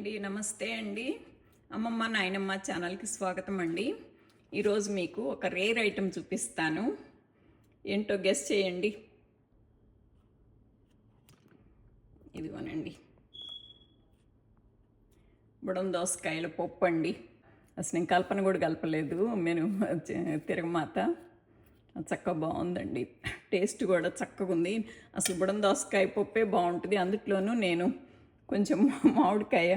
అండి, నమస్తే అండి. అమ్మమ్మ నాయనమ్మ ఛానల్కి స్వాగతం అండి. ఈరోజు మీకు ఒక రేర్ ఐటెం చూపిస్తాను. ఏంటో గెస్ చేయండి. ఇదిగోనండి, బుడం దోసకాయల పప్పు అండి. అసలు నేను కల్పన కూడా కలపలేదు, నేను తిరగమాత. చక్కగా బాగుందండి, టేస్ట్ కూడా చక్కగా ఉంది. అసలు బుడం దోసకాయ పప్పే బాగుంటుంది. అందులోనూ నేను కొంచెం మామిడికాయ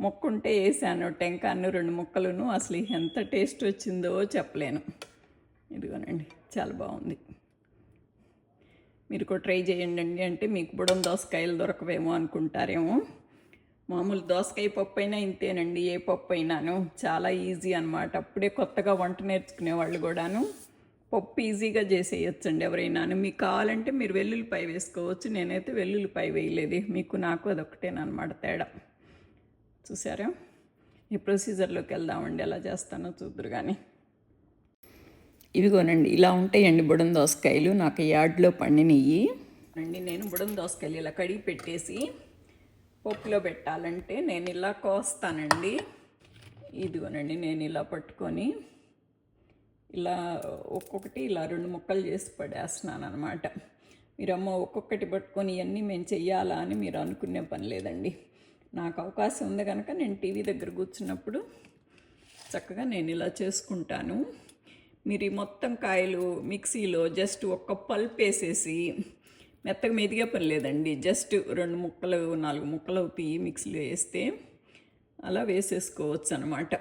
మొక్కుంటే వేసాను, టెంకాయను 2 ముక్కలను. అసలు ఎంత టేస్ట్ వచ్చిందో చెప్పలేను. ఇదిగోనండి, చాలా బాగుంది. మీరు కూడా ట్రై చేయండి. అంటే మీకు బుడం దోసకాయలు దొరకవేమో అనుకుంటారేమో. మామూలు దోసకాయ పప్పు అయినా ఇంతేనండి, ఏ పప్పు అయినాను చాలా ఈజీ అనమాట. అప్పుడే కొత్తగా వంట నేర్చుకునే వాళ్ళు కూడాను పప్పు ఈజీగా చేసేయచ్చండి ఎవరైనాను. మీకు కావాలంటే మీరు వెల్లుల్లిపాయ వేసుకోవచ్చు. నేనైతే వెల్లుల్లిపాయ వేయలేదు, మీకు నాకు అదొకటేనమాట తేడా. చూసారా? ఈ ప్రొసీజర్లోకి వెళ్దామండి, ఎలా చేస్తానో చూద్దరు కానీ. ఇవిగోనండి, ఇలా ఉంటాయండి బుడం దోసకాయలు. నాకు యార్డ్లో పండినవి అండి. నేను బుడం దోసకాయలు ఇలా కడిగి పెట్టేసి పప్పులో పెట్టాలంటే నేను ఇలా కోస్తానండి. ఇదిగోనండి, నేను ఇలా పట్టుకొని ఇలా ఒక్కొక్కటి ఇలా 2 ముక్కలు చేసి పడేస్తున్నాను అనమాట. మీరమ్మ ఒక్కొక్కటి పట్టుకొని ఇవన్నీ మేము చెయ్యాలా అని మీరు అనుకునే పని లేదండి. నాకు అవకాశం ఉంది కనుక నేను టీవీ దగ్గర కూర్చున్నప్పుడు చక్కగా నేను ఇలా చేసుకుంటాను. మీరు ఈ మొత్తం కాయలు మిక్సీలో జస్ట్ ఒక్క పల్ప్ వేసేసి, మెత్తగా మెదిగే పని లేదండి, జస్ట్ 2 ముక్కలు 4 ముక్కలు అవుతాయి మిక్సీలో వేస్తే, అలా వేసేసుకోవచ్చు అనమాట.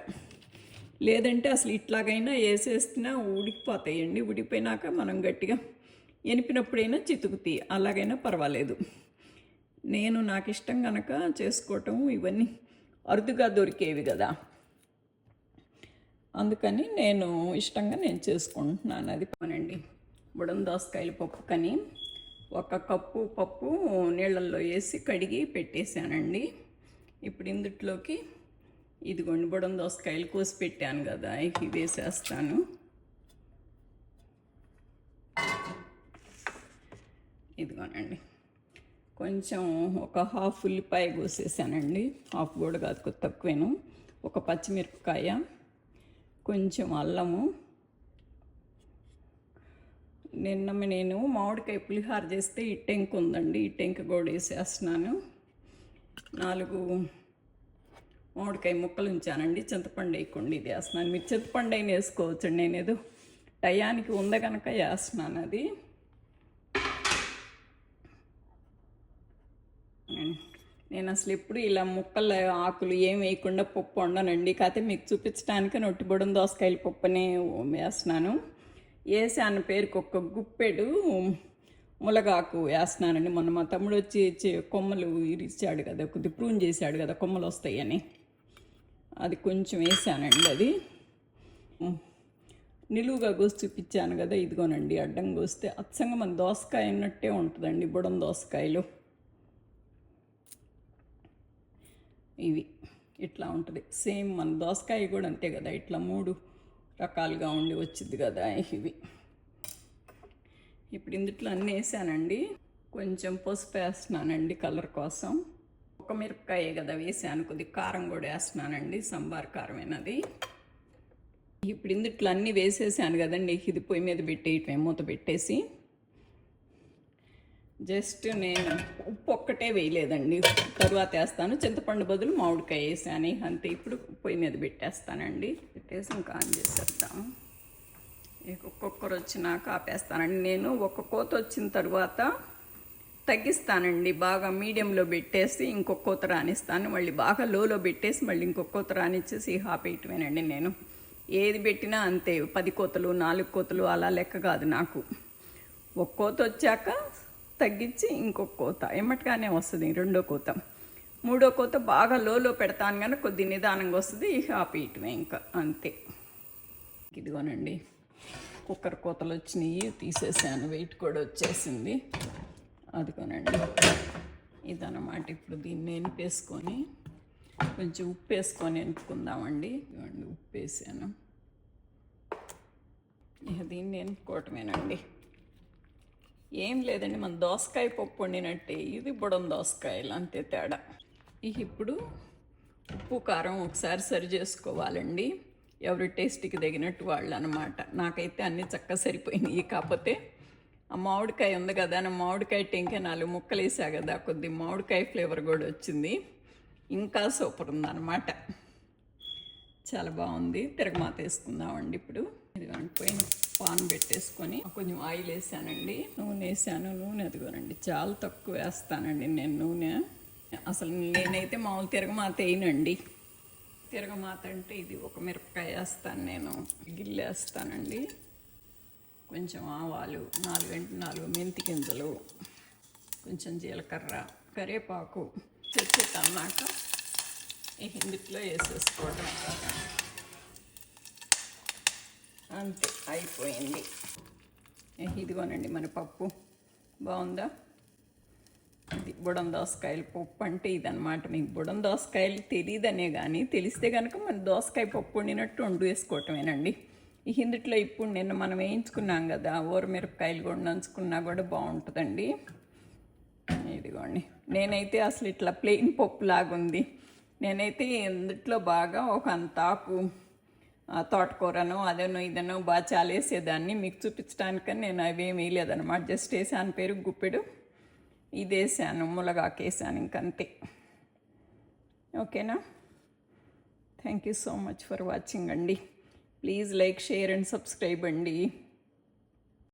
లేదంటే అసలు ఇట్లాగైనా వేసేస్తున్నా ఉడికిపోతాయండి. ఉడికిపోయినాక మనం గట్టిగా ఎనిపినప్పుడైనా చితుకుతాయి, అలాగైనా పర్వాలేదు. నేను నాకు ఇష్టం కనుక చేసుకోవటం, ఇవన్నీ అరుదుగా దొరికేవి కదా, అందుకని నేను ఇష్టంగా నేను చేసుకుంటున్నాను. అది పనండి. బుడం దోసకాయల పప్పు కని 1 కప్పు పప్పు నీళ్ళల్లో వేసి కడిగి పెట్టేశానండి. ఇప్పుడు ఇందుట్లోకి ఇదిగోండి బుడం దోసకాయలు కోసి పెట్టాను కదా, ఇవి వేసేస్తాను. ఇదిగోనండి, కొంచెం ఒక హాఫ్ ఉల్లిపాయ కోసేసానండి. హాఫ్ కూడా కాదు, కొద్ది తక్కువేను. ఒక పచ్చిమిరపకాయ, కొంచెం అల్లము. నేను మామిడికాయ పులిహార చేస్తే ఈ టెంక ఉందండి, ఈ టెంక కూడా వేసేస్తున్నాను. 4 మామిడికాయ ముక్కలు ఉంచానండి. చింతపండు వేయకుండా ఇది వేస్తున్నాను. మీరు చింతపండు అయినా వేసుకోవచ్చండి, నేను ఏదో టయానికి ఉంది కనుక వేస్తున్నాను. అది నేను అసలు ఎప్పుడు ఇలా ముక్కలు ఆకులు ఏం వేయకుండా పప్పు వండనండి. కాకపోతే మీకు చూపించడానికి నొట్టి బుడం దోసకాయల పప్పునే వేస్తున్నాను. వేసాను పేరుకి 1 గుప్పెడు ములగాకు వేస్తున్నానండి. మొన్న మా తమ్ముడు వచ్చి కొమ్మలు ఇరిచాడు కదా, కొద్ది ప్రూన్ చేశాడు కదా, కొమ్మలు వస్తాయని అది కొంచెం వేసానండి. అది నిలువుగా కోసి చూపించాను కదా, ఇదిగోనండి అడ్డం కోస్తే అచ్చంగా మన దోసకాయ అన్నట్టే ఉంటుందండి బుడం దోసకాయలు. ఇవి ఇట్లా ఉంటుంది సేమ్, మన దోసకాయ కూడా అంతే కదా, ఇట్లా 3 రకాలుగా ఉండి వచ్చింది కదా ఇవి. ఇప్పుడు ఇందుట్లో అన్నీ వేసానండి. కొంచెం పసుపు వేస్తున్నానండి కలర్ కోసం. 1 మిరపకాయ కదా వేసాను, కొద్ది కారం కూడా వేస్తున్నానండి, సంబార్ కారమైనది. ఇప్పుడు ఇందుట్లో అన్నీ వేసేసాను కదండి, ఇది పొయ్యి మీద పెట్టేయటమే, మూత పెట్టేసి. జస్ట్ నేను ఉప్పు ఒక్కటే వేయలేదండి, తరువాత వేస్తాను. చింతపండు బదులు మామిడికాయ వేసాను అంతే. ఇప్పుడు పొయ్యి మీద పెట్టేస్తానండి. పెట్టేసి ఇంకా ఆన్ చేసేద్దాము. ఒక్కొక్కరు వచ్చినాక ఆపేస్తానండి. నేను 1 కోత వచ్చిన తర్వాత తగ్గిస్తానండి, బాగా మీడియంలో పెట్టేసి ఇంకొక కోత రానిస్తాను. మళ్ళీ బాగా లోలో పెట్టేసి మళ్ళీ ఇంకొక కోత రానిచ్చేసి ఆపేయటమేనండి. నేను ఏది పెట్టినా అంతే, 10 కోతలు 4 కోతలు అలా లెక్క కాదు నాకు. 1 కోత వచ్చాక తగ్గించి ఇంకొక కోత ఎమ్మటిగానే వస్తుంది, 2వ కోత. 3వ కోత బాగా లోలో పెడతాను కానీ కొద్ది నిదానంగా వస్తుంది, ఆపేయటమే ఇంకా అంతే. ఇదిగోనండి, కుక్కర్ కోతలు వచ్చినాయి, తీసేసాను, వెయిట్ కూడా వచ్చేసింది. అదిగోనండి, ఇదన్నమాట. ఇప్పుడు దీన్ని ఎనిపేసుకొని కొంచెం ఉప్పు వేసుకొని ఎనుపుకుందామండి. ఇవ్వండి, ఉప్పు వేసాను. ఇక దీన్ని ఎనుపుకోవటమేనండి. ఏం లేదండి, మన దోసకాయ పప్పు వండినట్టే ఇది బుడం దోసకాయలు, అంతే తేడా. ఇప్పుడు ఉప్పు కారం ఒకసారి సరి చేసుకోవాలండి. ఎవరి టేస్ట్కి తగినట్టు వాళ్ళు అనమాట. నాకైతే అన్నీ చక్కగా సరిపోయినాయి. కాకపోతే ఆ మామిడికాయ ఉంది కదా, నా మామిడికాయ టెంకే 4 ముక్కలు వేసా కదా, కొద్ది మామిడికాయ ఫ్లేవర్ కూడా వచ్చింది. ఇంకా సూపర్ ఉందన్నమాట. చాలా బాగుంది. తిరగమాత వేసుకుందామండి ఇప్పుడు. ఇది పోయిన పాన్ పెట్టేసుకొని కొంచెం ఆయిల్ వేసానండి, నూనె వేసాను. నూనె అదిగోనండి, చాలా తక్కువ వేస్తానండి నేను నూనె. అసలు నేనైతే మామూలు తిరగమాత వేయనండి. తిరగమాత అంటే ఇది ఒక మిరపకాయ వేస్తాను నేను, గిల్లేస్తానండి. కొంచెం ఆవాలు, 4 మెంతి గింజలు, కొంచెం జీలకర్ర, కరివేపాకు తెచ్చి అన్నాక ఈ ఇందులో వేసేసుకోవడం. అంతే, అయిపోయింది. ఇదిగోనండి మన పప్పు. బాగుందా? ఇది బుడం దోసకాయల పప్పు అంటే ఇదనమాట. మీకు బుడం దోసకాయలు తెలియదనే కానీ తెలిస్తే కనుక మన దోసకాయ పప్పు వండినట్టు వండు వేసుకోవటమేనండి. ఈ ఇందుట్లో ఇప్పుడు నిన్న మనం వేయించుకున్నాం కదా, ఊరమిరపకాయలు కూడా నంచుకున్నా కూడా బాగుంటుందండి. ఇదిగోండి, నేనైతే అసలు ఇట్లా ప్లెయిన్ పప్పు లాగుంది. నేనైతే ఇందుట్లో బాగా ఒక అంతాకు తోటకూరను అదనో ఇదనో బాగా చాలేసేదాన్ని. మీకు చూపించడానికని నేను అవేమి వేయలేదన్నమాట. జస్ట్ వేసాను పెరుగు గుప్పెడు, ఇది వేసాను, ములగాకు వేసాను, ఇంకంతే. ఓకేనా? Thank you so much for watching అండి. Please like, share and subscribe అండి.